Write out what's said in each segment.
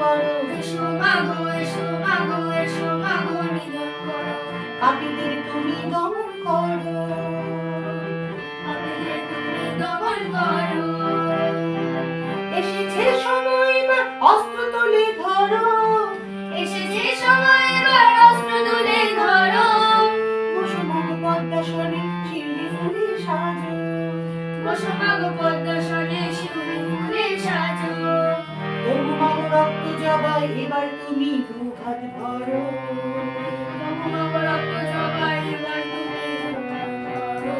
করো। এসো মাগো এসো মাগো এসো মাগো নিধন করো। পাপীদের তুমি দমন করো। পাপীদের তুমি দমন করো। এসেছে সময় এবার অস্ত্র তুলে ধরো। এসেছে সময় এবার অস্ত্র তুলে ধরো। বসো মাগো পদ্মাসনে শিউলি ফুলে সাজো। বসো মাগো পদ্মাসনে শিউলি ফুলে সাজো। তবু মাগো রক্ত জবাই এবার তুমি দুহাত ভরো। তবু মাগো রক্ত জবাই এবার তুমি দুহাত ভরো।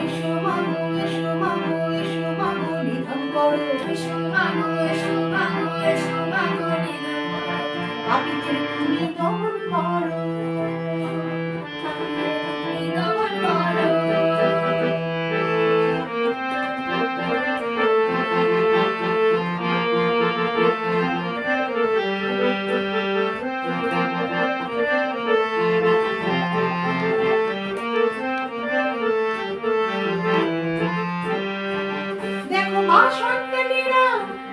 এসো মাগো এসো মাগো এসো মাগো নিধন করো। এসো মাগো এসো মাগো এসো মাগো নিধন করো। পাপীদের তুমি দমন করো। পাপীদের তুমি দমন করো। দেখো মা সন্তানেরা,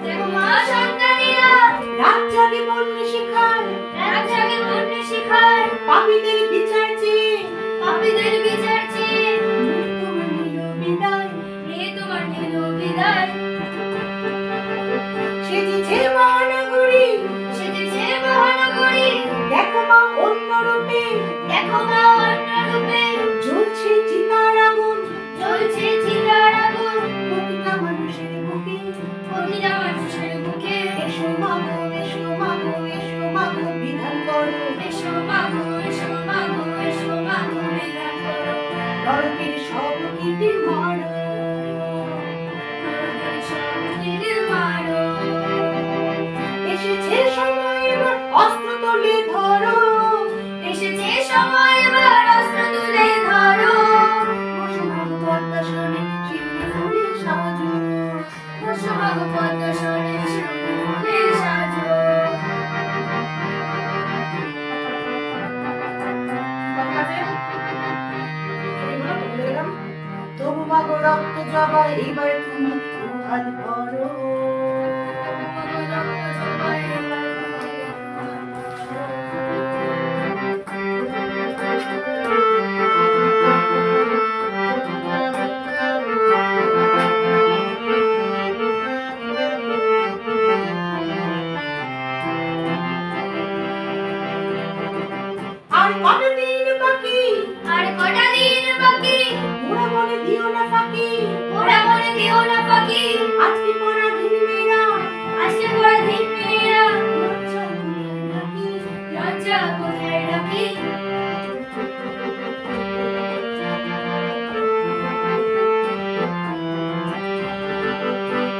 দেখো মা সন্তানেরা, রাত জাগে বন্যে শিখায়। রাত জাগে বন্যে শিখায়। পাপীদের বিচার চেয়ে পাপীদের বিচার চেয়ে তোমার নিল বিদায়। নিয়ে তোমার নিল বিদায়। সেজেছে মহানগরী, সেজেছে মহানগরী, দেখো মা অন্য রূপে। দেখো মা অন্য রূপে। জ্বলছে চিতার আগুন, জ্বলছে চিতার আগুন, প্রতিটা মানুষের বুকে। প্রতিটা মানুষের বুকে। এসো মাগো এসো মাগো এসো মাগো বিধান করো। এসো মাগো এসো মাগো এসো মাগো বিধান করো। নরকের সব কীটে মারো। নরকের সব কীট মারো। এসেছে সময় এবার অস্ত্র তুলে ধরো। এসেছে সময় এবার অস্ত্র তুলে ধরো। বসো মাগো পদ্মাসনে শিউলি ফুলে সাজো। বসো মাগো পদ্মাসনে শিউলি ফুলে সাজো। তবু মাগো রক্ত জবাই এবার তুমি দুহাত ভরো। আর কত দিন বাকি, আর কটা দিন বাকি, ওরা মনে দিও না ফাঁকি। ওরা মনে দিও না ফাঁকি। আজকে পরাধীন মেয়েরা, আজকে পরাধীন মেয়েরা, লজ্জা কোথায় রাখি। লজ্জা কোথায় রাখি।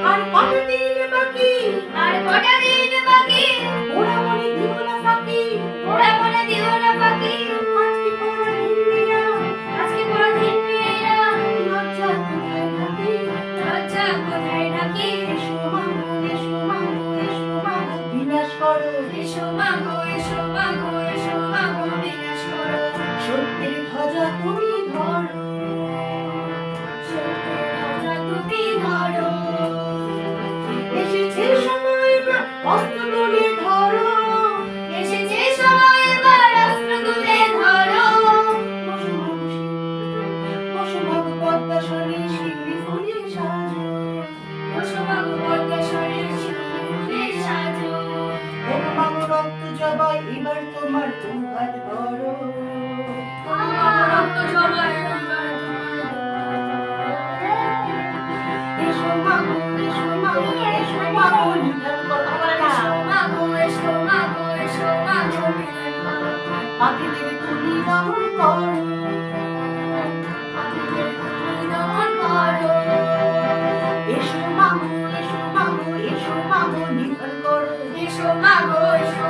আর কত দিন বাকি, আর কটা দিন বাকি, ওরা মনে দিও না ফাঁকি। ওরা মনে দিও না ফাঁকি। আজকে পরাধীন মেয়েরা, আজকে পরাধীন মেয়েরা, লজ্জা কোথায় রাখি। লজ্জা কোথায় রাখি। এসো মাগো এসো মাগো এসো মাগো বিনাশ করো। এসো মাগো এসো মাগো এসো মাগো বিনাশ করো। সত্যের ধ্বজা তুমি ধরো। সত্যের ধ্বজা তুমি ধরো। এসেছে সময় এবার অস্ত্র তুলে ধরো। এসেছে সময় এবার অস্ত্র তুলে ধরো। বসো মাগো পদ্মাসনে শিউলি ফুলে সাজো। বসো মাগো পদ্মাসনে শিউলি ফুলে সাজো। তবু মাগো রক্ত জবাই এবার তোমার দুহাত ভরো। তবু মাগো রক্ত জবাই এবার এসো মাগো এসো মাগো এসো মাগো নিধন করো। এসো মাগো এসো মাগো এসো মাগো বিধান করো। পাপীদের তুমি দমন করো। পাপীদের তুমি দমন করো। এসো মাগো এসো মাগো এসো মাগো নিধন করো। এসো মাগো এসো